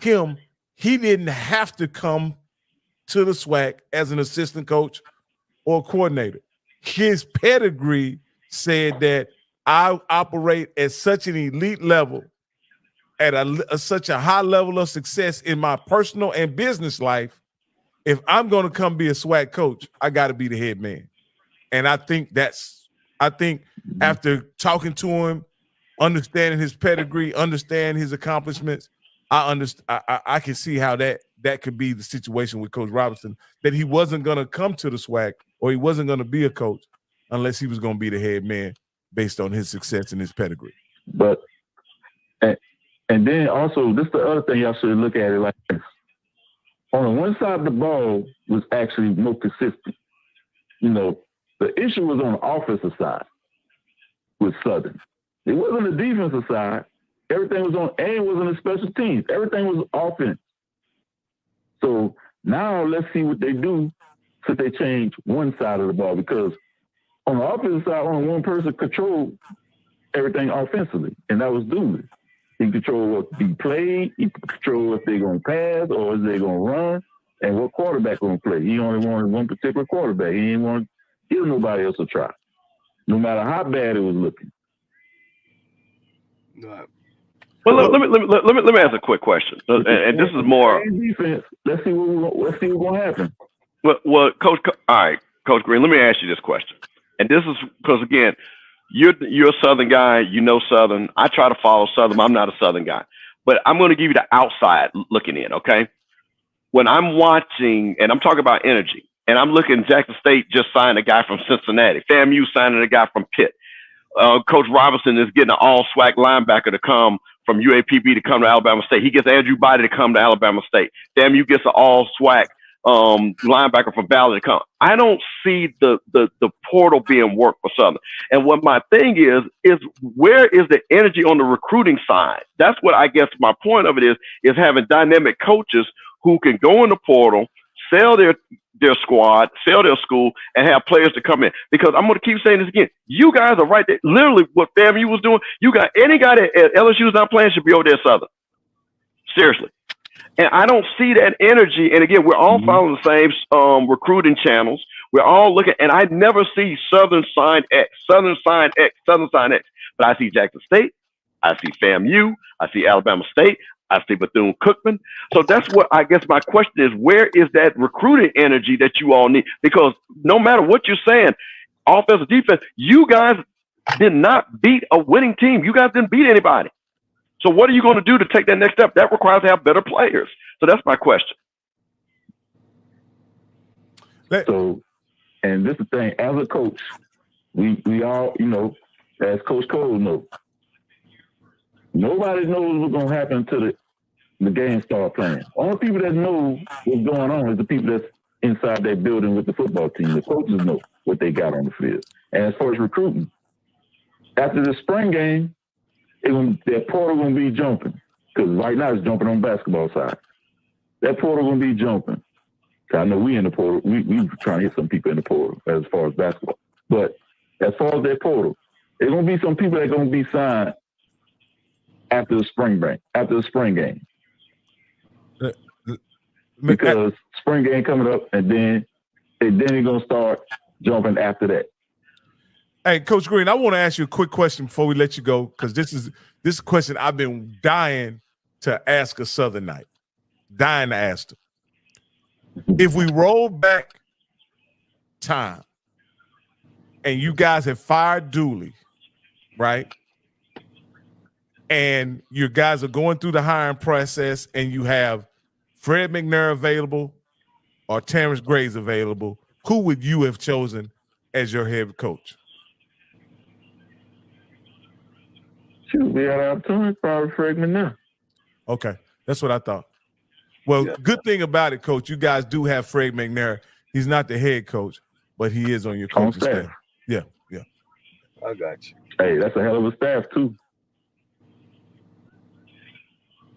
him, he didn't have to come to the SWAC as an assistant coach or coordinator. His pedigree said that I operate at such an elite level, at such a high level of success in my personal and business life. If I'm going to come be a SWAC coach, I got to be the head man. And I think after talking to him, understanding his pedigree, understand his accomplishments, I can see how that could be the situation with Coach Robinson, that he wasn't going to come to the SWAC or he wasn't going to be a coach unless he was going to be the head man based on his success and his pedigree. But and then also, this is the other thing y'all should look at it like this. On the one side of the ball was actually more consistent. You know, the issue was on the offensive side with Southern. It wasn't the defensive side. Everything was on, and it was on the special teams. Everything was offense. So now let's see what they do since they change one side of the ball, because on the offensive side, only one person controlled everything offensively, and that was Dooley. He controlled what be played, he controlled if they're going to pass or if they're going to run, and what quarterback going to play. He only wanted one particular quarterback. He didn't want to give nobody else a try, no matter how bad it was looking. Well, let me ask a quick question, and this is more defense. Let's see what's going to happen. Well, Coach. All right, Coach Green. Let me ask you this question, and this is because again, you're a Southern guy. You know Southern. I try to follow Southern. I'm not a Southern guy, but I'm going to give you the outside looking in. Okay, when I'm watching, and I'm talking about energy, and I'm looking, Jackson State just signed a guy from Cincinnati. FAMU signing a guy from Pitt. Coach Robinson is getting an all-SWAC linebacker to come from UAPB to come to Alabama State. He gets Andrew Body to come to Alabama State. FAMU gets an all-SWAC linebacker from Ballard to come. I don't see the portal being worked for Southern. And what my thing is where is the energy on the recruiting side? That's what I guess my point of it is having dynamic coaches who can go in the portal, sell their squad, sell their school, and have players to come in. Because I'm going to keep saying this again. You guys are right there. Literally what FAMU was doing, you got any guy that at LSU is not playing should be over there at Southern. Seriously. And I don't see that energy. And again, we're all following the same recruiting channels. We're all looking, and I never see Southern sign X, Southern sign X, Southern sign X. But I see Jackson State, I see FAMU, I see Alabama State, I see Bethune-Cookman. So that's what I guess my question is, where is that recruiting energy that you all need? Because no matter what you're saying, offense or defense, you guys did not beat a winning team. You guys didn't beat anybody. So what are you going to do to take that next step? That requires to have better players. So that's my question. So, and this is the thing, as a coach, we all, as Coach Cole knows, nobody knows what's going to happen until the game start playing. Only people that know what's going on is the people that's inside that building with the football team. The coaches know what they got on the field. And as far as recruiting, after the spring game, that portal going to be jumping. Because right now it's jumping on the basketball side. That portal going to be jumping. I know we in the portal. We trying to hit some people in the portal as far as basketball. But as far as that portal, there's going to be some people that are going to be signed after the spring game. Because spring game coming up, and then they're going to start jumping after that. Hey, Coach Green, I want to ask you a quick question before we let you go, because this is a question I've been dying to ask a Southern Knight. Dying to ask them. If we roll back time and you guys have fired Dooley, right? And your guys are going through the hiring process and you have Fred McNair available or Terrence Graves available, who would you have chosen as your head coach? Should be out of time, probably Fred McNair. Okay, that's what I thought. Well, good thing about it, Coach, you guys do have Fred McNair. He's not the head coach, but he is on your coaching staff. Yeah. I got you. Hey, that's a hell of a staff too.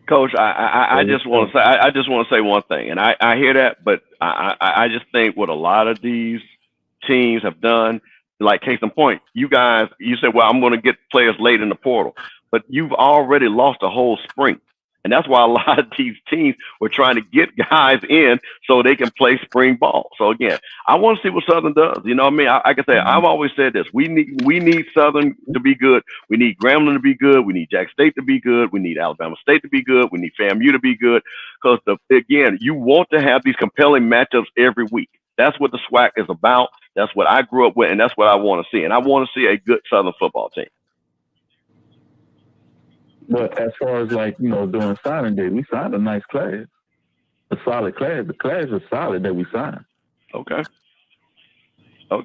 Coach, I just want to say one thing, and I hear that, but I just think what a lot of these teams have done, like case in point, you said, well, I'm going to get players late in the portal, but you've already lost a whole spring. And that's why a lot of these teams were trying to get guys in so they can play spring ball. So again, I want to see what Southern does. You know what I mean? I can say, I've always said this. We need Southern to be good. We need Grambling to be good. We need Jackson State to be good. We need Alabama State to be good. We need FAMU to be good. Because again, you want to have these compelling matchups every week. That's what the SWAC is about. That's what I grew up with, and that's what I want to see. And I want to see a good Southern football team. But as far as during signing day, we signed a nice class, a solid class. The class is solid that we signed. Okay. So,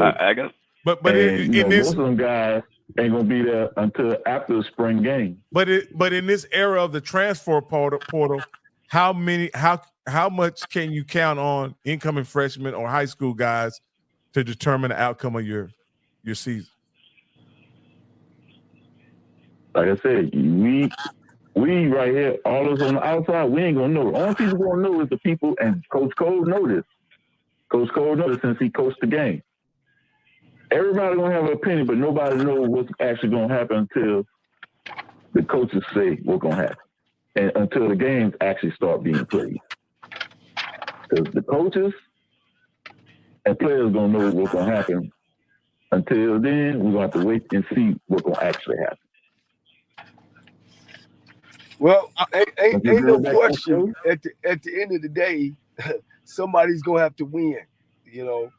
I guess. But most of them guys ain't gonna be there until after the spring game. But in this era of the transfer portal, how much can you count on incoming freshmen or high school guys to determine the outcome of your season? Like I said, we right here, all of us on the outside, we ain't gonna know. All people gonna know is the people, and Coach Cole know this. Coach Cole knows this since he coached the game. everybody gonna have an opinion, but nobody knows what's actually gonna happen until the coaches say what's gonna happen, and until the games actually start being played. Because the coaches and players gonna know what's gonna happen. Until then, we're gonna have to wait and see what's gonna actually happen. Well, ain't no question. At the end of the day, somebody's gonna have to win, you know.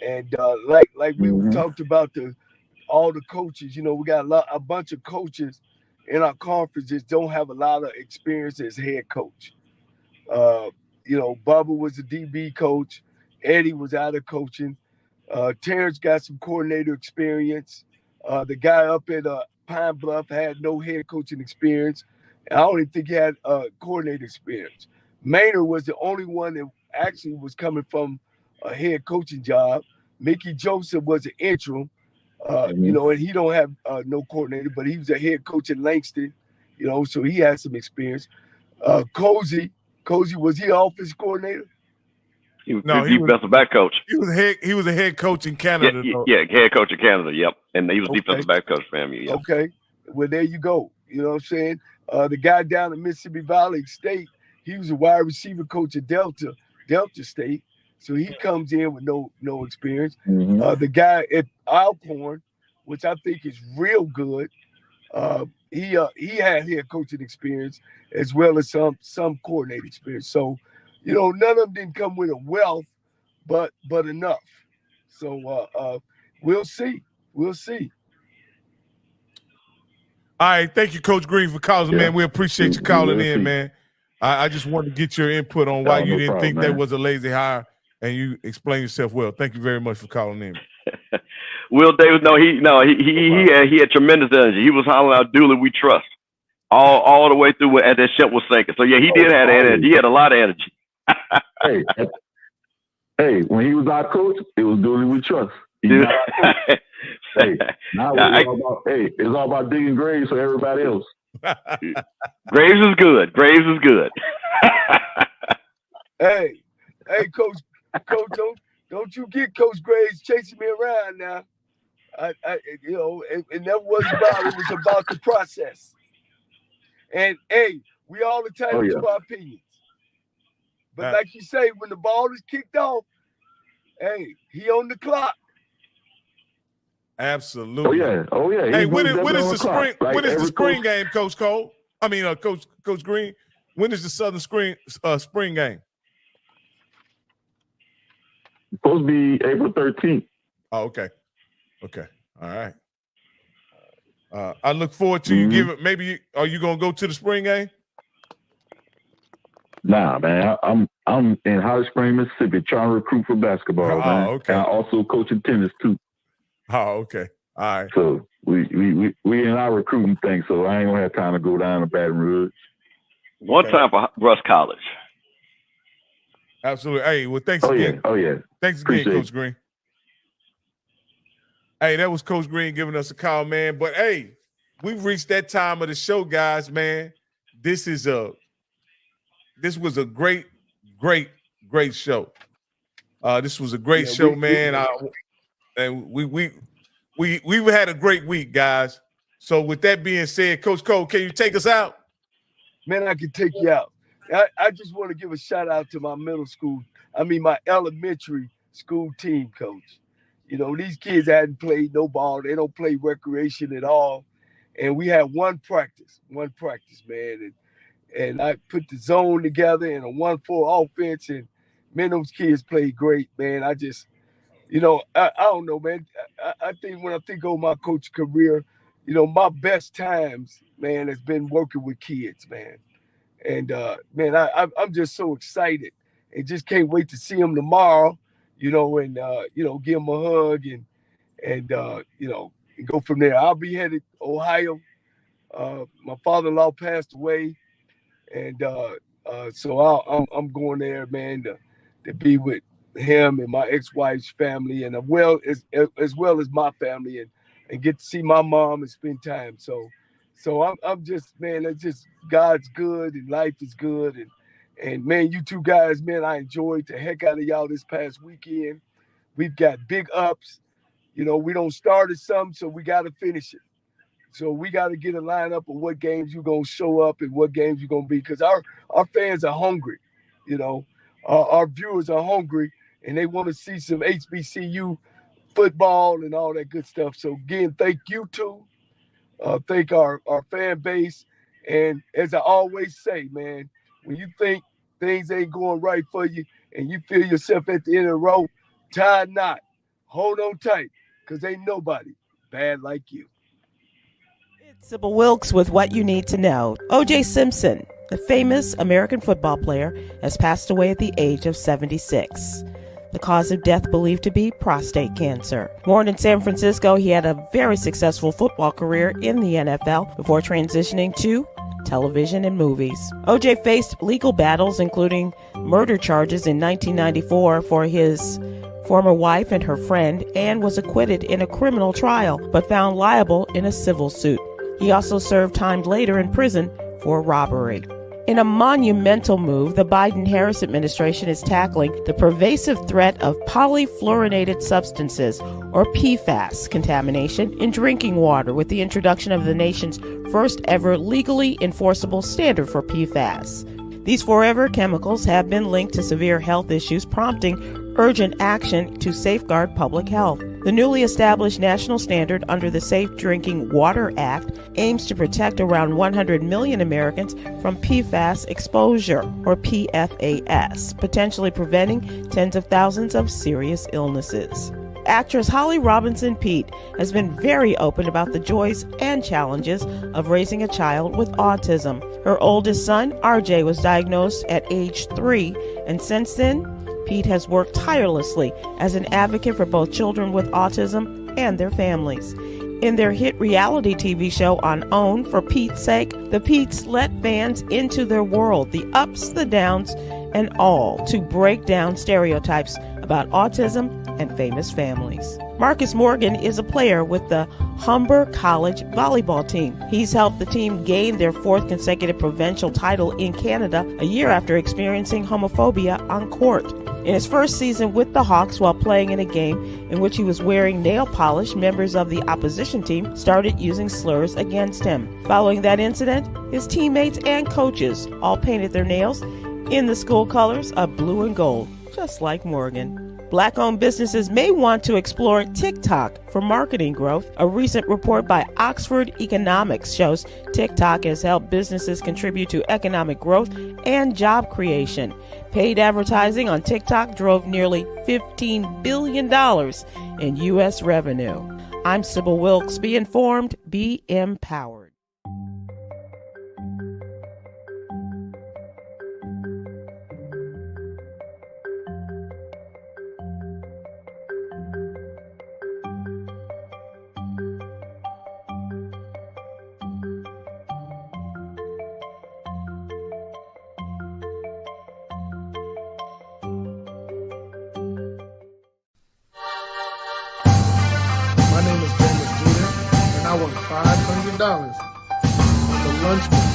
And like we talked about all the coaches, you know, we got a bunch of coaches in our conferences don't have a lot of experience as head coach. You know, Bubba was a DB coach, Eddie was out of coaching, Terrence got some coordinator experience. The guy up at Pine Bluff had no head coaching experience. I don't even think he had coordinator experience. Maynard was the only one that actually was coming from a head coaching job. Mickey Joseph was an interim, you know, and he don't have no coordinator, but he was a head coach in Langston, you know, so he had some experience. Cozy, was he an offensive coordinator? He was defensive back coach. He was a head coach in Canada. Yeah, head coach in Canada. Yep, and he was defensive back coach for MU. Yep. Okay, well there you go. You know what I'm saying? The guy down at Mississippi Valley State, he was a wide receiver coach at Delta State, so he comes in with no experience. The guy at Alcorn, which I think is real good, he had head coaching experience as well as some coordinating experience. So, you know, none of them didn't come with a wealth, but enough. So we'll see. We'll see. All right, thank you, Coach Green, for calling, man. We appreciate you calling in, man. I just wanted to get your input on why you didn't think that was a lazy hire, and you explained yourself well. Thank you very much for calling in. Will Davis, he had tremendous energy. He was hollering out, "Dooley, we trust," all the way through as that ship was sinking. So yeah, he did have energy. He had a lot of energy. hey, when he was our coach, it was Dooley, we trust. Hey, now it's all about digging graves for everybody else. Graves is good. Hey, Coach, don't you get Coach Graves chasing me around now. You know, it never was about it. It was about the process. And hey, we all entitled to our opinions. But like you say, when the ball is kicked off, hey, he on the clock. Absolutely. Oh yeah. Hey, when is the spring? When is the spring game, Coach Cole? I mean, Coach Green. When is the Southern spring game? Supposed to be April 13th. Oh, okay. All right. I look forward to you giving. Maybe are you gonna go to the spring game? Nah, man. I'm in Holly Springs, Mississippi, trying to recruit for basketball, man. Okay. And I also coaching tennis too. Oh, okay. All right. So we in our recruiting thing, so I ain't gonna have time to go down to Baton Rouge. One time for Russ College. Absolutely. Hey, well, thanks again. Oh yeah. Thanks again, Coach Green. Hey, that was Coach Green giving us a call, man. But hey, we've reached that time of the show, guys, man. This was a great show. This was a great show, man. And we've had a great week, guys. So with that being said, Coach Cole, can you take us out? Man, I can take you out. I just want to give a shout out to my my elementary school team coach. You know, these kids hadn't played no ball. They don't play recreation at all. And we had one practice, man. And I put the zone together in a 1-4 offense. And, man, those kids played great, man. I just, you know, I don't know, man. I think when I think of my coach career, you know, my best times, man, has been working with kids, man. And, man, I'm just so excited and just can't wait to see them tomorrow, you know, and, you know, give them a hug and you know, and go from there. I'll be headed to Ohio. My father-in-law passed away. And so I'm going there, man, to be with him and my ex-wife's family and as well as my family and get to see my mom and spend time. So I'm just, man, it's just God's good and life is good. And man, you two guys, man, I enjoyed the heck out of y'all this past weekend. We've got big ups. You know, we don't start at something, so we got to finish it. So we got to get a lineup of what games you're going to show up and what games you're going to be, because our fans are hungry. You know, our viewers are hungry, and they want to see some HBCU football and all that good stuff. So, again, thank you, too. Thank our fan base. And as I always say, man, when you think things ain't going right for you and you feel yourself at the end of the road, tie a knot. Hold on tight, because ain't nobody bad like you. It's Sybil Wilkes with what you need to know. O.J. Simpson, the famous American football player, has passed away at the age of 76. The cause of death believed to be prostate cancer. Born in San Francisco, he had a very successful football career in the NFL before transitioning to television and movies. O.J. faced legal battles, including murder charges in 1994 for his former wife and her friend, and was acquitted in a criminal trial, but found liable in a civil suit. He also served time later in prison for robbery. In a monumental move, the Biden-Harris administration is tackling the pervasive threat of polyfluorinated substances, or PFAS, contamination in drinking water with the introduction of the nation's first ever legally enforceable standard for PFAS. These forever chemicals have been linked to severe health issues, prompting urgent action to safeguard public health. The newly established national standard under the Safe Drinking Water Act aims to protect around 100 million Americans from PFAS exposure, or PFAS, potentially preventing tens of thousands of serious illnesses. Actress Holly Robinson Peete has been very open about the joys and challenges of raising a child with autism. Her oldest son, RJ, was diagnosed at age 3, and since then, Peete has worked tirelessly as an advocate for both children with autism and their families. In their hit reality TV show on OWN, For Pete's Sake, the Peetes let fans into their world, the ups, the downs, and all, to break down stereotypes about autism and famous families. Marcus Morgan is a player with the Humber College volleyball team. He's helped the team gain their 4th consecutive provincial title in Canada a year after experiencing homophobia on court. In his first season with the Hawks, while playing in a game in which he was wearing nail polish, members of the opposition team started using slurs against him. Following that incident, his teammates and coaches all painted their nails in the school colors of blue and gold, just like Morgan. Black-owned businesses may want to explore TikTok for marketing growth. A recent report by Oxford Economics shows TikTok has helped businesses contribute to economic growth and job creation. Paid advertising on TikTok drove nearly $15 billion in U.S. revenue. I'm Sybil Wilkes. Be informed, be empowered. My name is JM&E, and I won $500 on the lunch break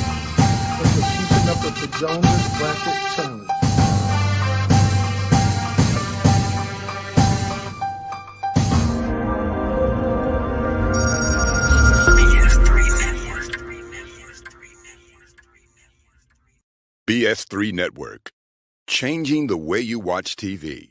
for keeping up with the Jonas Bracket Challenge. BS3 Network, changing the way you watch TV.